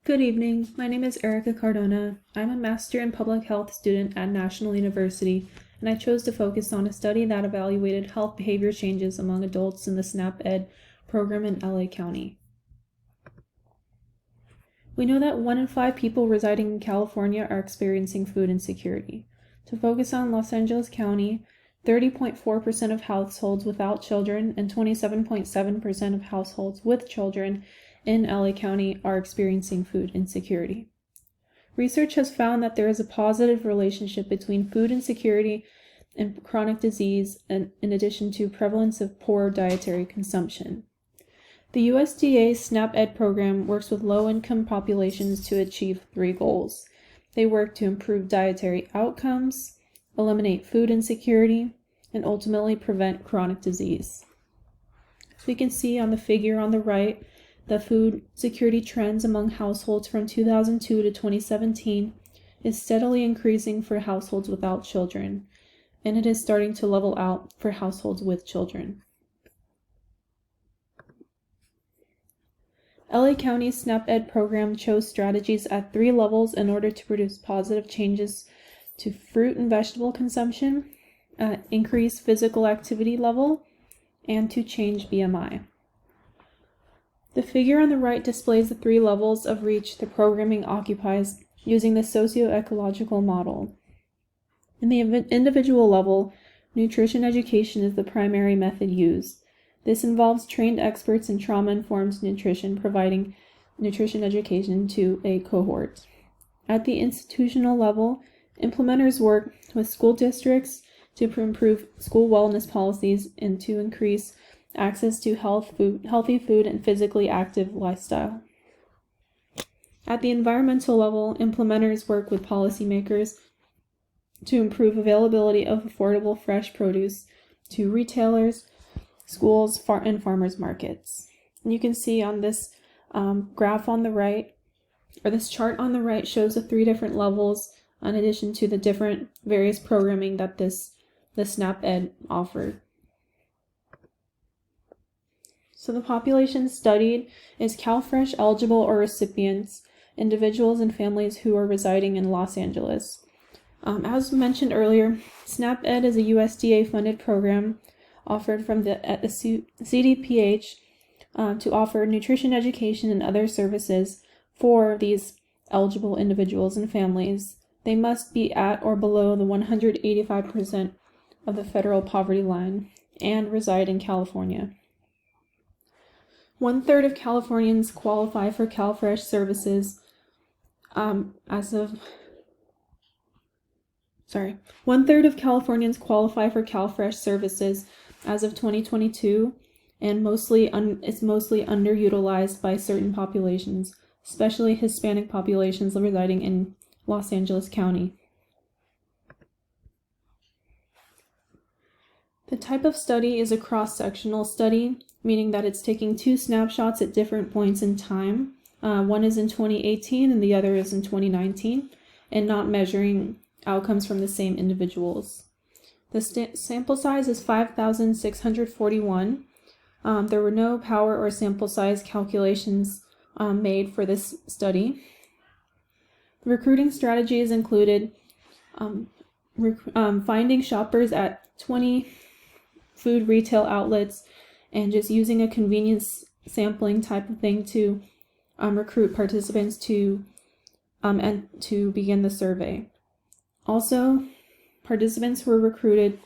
Good evening. My name is Erica Cardona. I'm a Master in Public Health student at National University, and I chose to focus on a study that evaluated health behavior changes among adults in the SNAP-ED program in LA County. We know that 1 in 5 people residing in California are experiencing food insecurity. To focus on Los Angeles County, 30.4% of households without children and 27.7% of households with children in LA County are experiencing food insecurity. Research has found that there is a positive relationship between food insecurity and chronic disease, and in addition to prevalence of poor dietary consumption. The USDA SNAP-ED program works with low-income populations to achieve 3 goals. They work to improve dietary outcomes, eliminate food insecurity, and ultimately prevent chronic disease. As we can see on the figure on the right, the food security trends among households from 2002 to 2017 is steadily increasing for households without children, and it is starting to level out for households with children. LA County's SNAP-ED program chose strategies at 3 levels in order to produce positive changes to fruit and vegetable consumption, increase physical activity level, and to change BMI. The figure on the right displays the 3 levels of reach the programming occupies using the socio-ecological model. In the individual level, nutrition education is the primary method used. This involves trained experts in trauma-informed nutrition providing nutrition education to a cohort. At the institutional level, implementers work with school districts to improve school wellness policies and to increase access to healthy food and physically active lifestyle. At the environmental level, implementers work with policymakers to improve availability of affordable fresh produce to retailers, schools, and farmers markets. And you can see on this graph on the right, or this chart on the right, shows the 3 different levels in addition to the different various programming that the SNAP-ED offered. So the population studied is CalFresh eligible or recipients, individuals and families who are residing in Los Angeles. As mentioned earlier, SNAP-ED is a USDA-funded program offered from the CDPH to offer nutrition education and other services for these eligible individuals and families. They must be at or below the 185% of the federal poverty line and reside in California. 1/3 of Californians qualify for CalFresh services One-third of Californians qualify for CalFresh services as of 2022, and it's mostly underutilized by certain populations, especially Hispanic populations residing in Los Angeles County. The type of study is a cross-sectional study, meaning that it's taking 2 snapshots at different points in time. One is in 2018 and the other is in 2019, and not measuring outcomes from the same individuals. The sample size is 5,641. There were no power or sample size calculations made for this study. The recruiting strategies included finding shoppers at 20 food retail outlets and just using a convenience sampling type of thing to recruit participants to begin the survey. Also, participants were recruited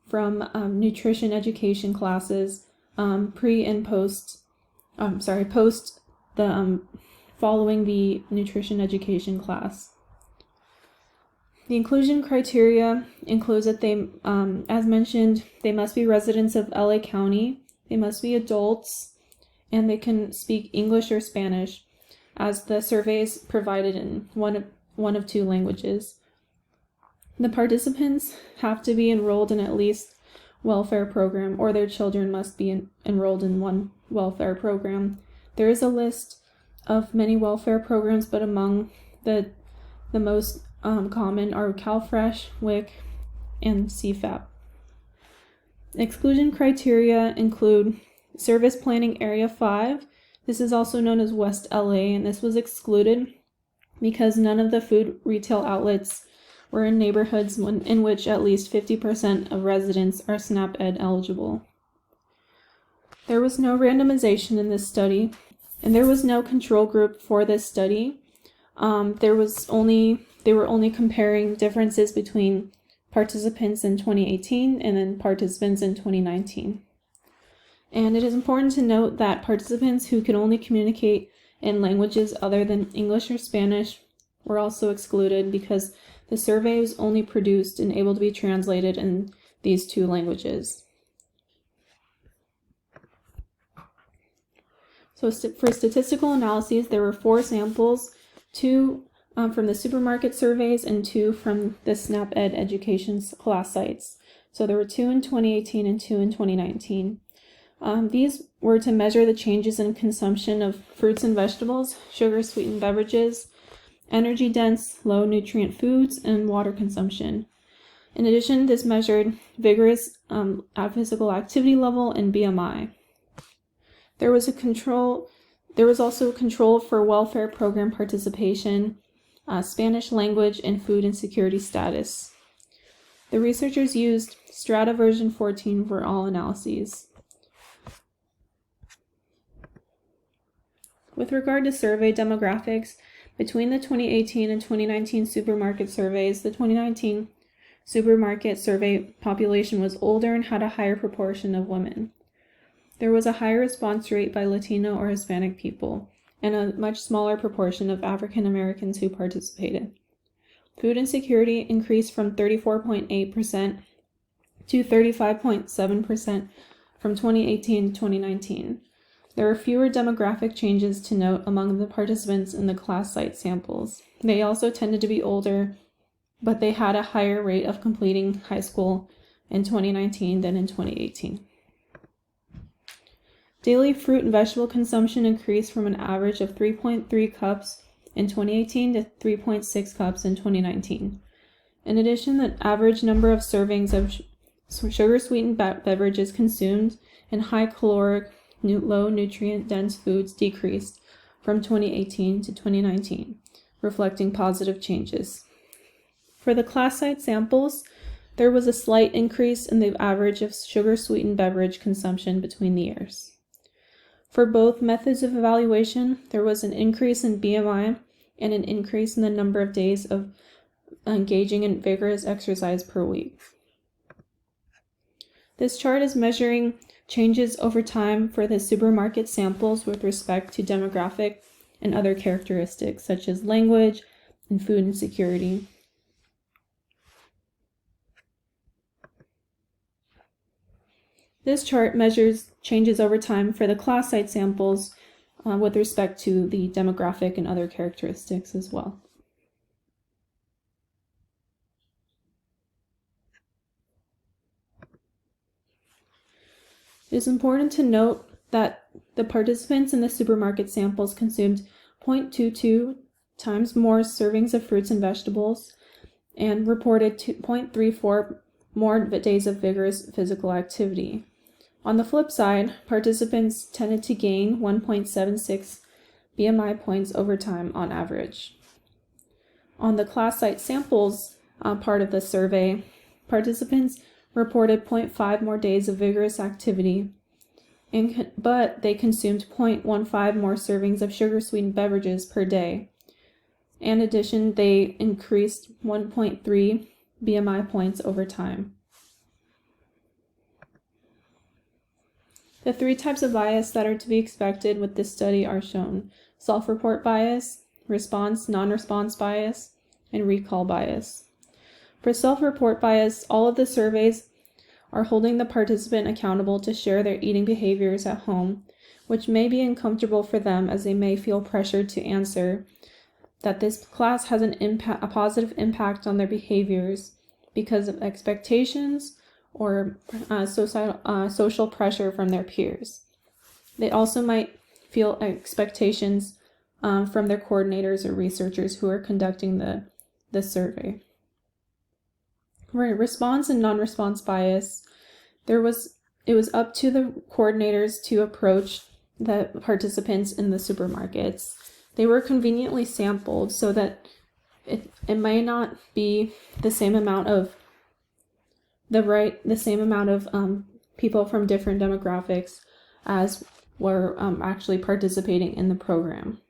from nutrition education classes following the nutrition education class. The inclusion criteria includes that they, as mentioned, they must be residents of LA County, they must be adults, and they can speak English or Spanish, as the survey is provided in one of 2 languages. The participants have to be enrolled in at least welfare program, or their children must be enrolled in one welfare program. There is a list of many welfare programs, but among the most common are CalFresh, WIC, and CFAP. Exclusion criteria include Service Planning Area 5, This is also known as West LA, and this was excluded because none of the food retail outlets were in neighborhoods in which at least 50% of residents are SNAP-ED eligible. There was no randomization in this study, and there was no control group for this study. They were only comparing differences between participants in 2018 and then participants in 2019. And it is important to note that participants who could only communicate in languages other than English or Spanish were also excluded because the survey was only produced and able to be translated in these two languages. So for statistical analyses, there were 4 samples, 2 from the supermarket surveys and 2 from the SNAP-ED education class sites. So there were 2 in 2018 and 2 in 2019. These were to measure the changes in consumption of fruits and vegetables, sugar-sweetened beverages, energy-dense, low-nutrient foods, and water consumption. In addition, this measured vigorous physical activity level and BMI. There was also a control for welfare program participation, Spanish language, and food insecurity status. The researchers used Strata version 14 for all analyses. With regard to survey demographics, between the 2018 and 2019 supermarket surveys, the 2019 supermarket survey population was older and had a higher proportion of women. There was a higher response rate by Latino or Hispanic people, and a much smaller proportion of African Americans who participated. Food insecurity increased from 34.8% to 35.7% from 2018 to 2019. There were fewer demographic changes to note among the participants in the class site samples. They also tended to be older, but they had a higher rate of completing high school in 2019 than in 2018. Daily fruit and vegetable consumption increased from an average of 3.3 cups in 2018 to 3.6 cups in 2019. In addition, the average number of servings of sugar-sweetened beverages consumed and high-caloric, low-nutrient dense foods decreased from 2018 to 2019, reflecting positive changes. For the class site samples, there was a slight increase in the average of sugar-sweetened beverage consumption between the years. For both methods of evaluation, there was an increase in BMI and an increase in the number of days of engaging in vigorous exercise per week. This chart is measuring changes over time for the supermarket samples with respect to demographic and other characteristics such as language and food insecurity. This chart measures changes over time for the class site samples with respect to the demographic and other characteristics as well. It is important to note that the participants in the supermarket samples consumed 0.22 times more servings of fruits and vegetables and reported 0.34 more days of vigorous physical activity. On the flip side, participants tended to gain 1.76 BMI points over time on average. On the class site samples part of the survey, participants reported 0.5 more days of vigorous activity, but they consumed 0.15 more servings of sugar-sweetened beverages per day. In addition, they increased 1.3 BMI points over time. The 3 types of bias that are to be expected with this study are shown: self-report bias, response, non-response bias, and recall bias. For self-report bias, all of the surveys are holding the participant accountable to share their eating behaviors at home, which may be uncomfortable for them as they may feel pressured to answer that this class has a positive impact on their behaviors because of expectations or social pressure from their peers. They also might feel expectations from their coordinators or researchers who are conducting the survey. For response and non-response bias, it was up to the coordinators to approach the participants in the supermarkets. They were conveniently sampled so that it might not be the same amount of people from different demographics as were actually participating in the program.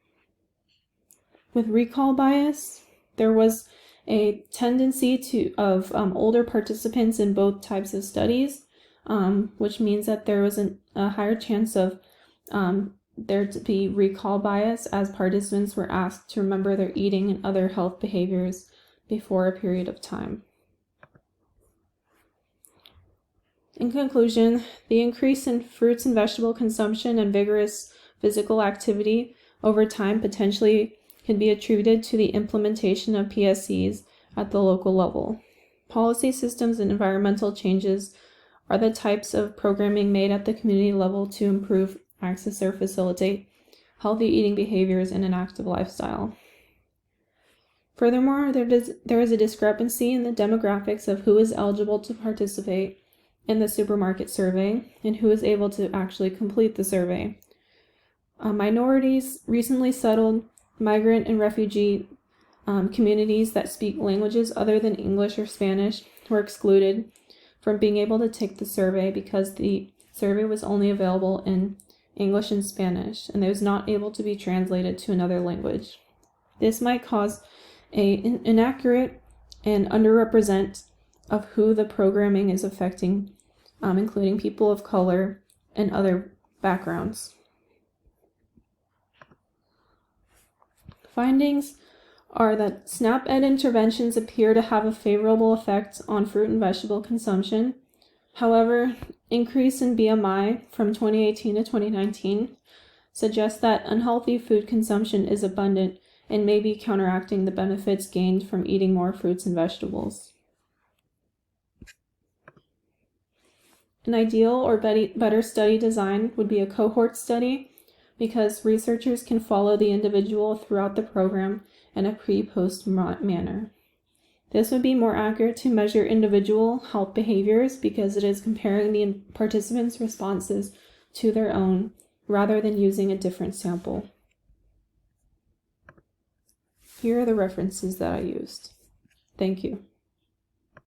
With recall bias, there was a tendency of older participants in both types of studies, which means that there was a higher chance of there to be recall bias as participants were asked to remember their eating and other health behaviors before a period of time. In conclusion, the increase in fruits and vegetable consumption and vigorous physical activity over time potentially can be attributed to the implementation of PSCs at the local level. Policy systems and environmental changes are the types of programming made at the community level to improve access or facilitate healthy eating behaviors and an active lifestyle. Furthermore, there is a discrepancy in the demographics of who is eligible to participate in the supermarket survey and who is able to actually complete the survey. Minorities, recently settled, migrant and refugee communities that speak languages other than English or Spanish were excluded from being able to take the survey because the survey was only available in English and Spanish, and it was not able to be translated to another language. This might cause an inaccurate and underrepresent of who the programming is affecting, including people of color and other backgrounds. Findings are that SNAP-ED interventions appear to have a favorable effect on fruit and vegetable consumption. However, increase in BMI from 2018 to 2019 suggests that unhealthy food consumption is abundant and may be counteracting the benefits gained from eating more fruits and vegetables. An ideal or better study design would be a cohort study, because researchers can follow the individual throughout the program in a pre-post manner. This would be more accurate to measure individual health behaviors because it is comparing the participants' responses to their own rather than using a different sample. Here are the references that I used. Thank you.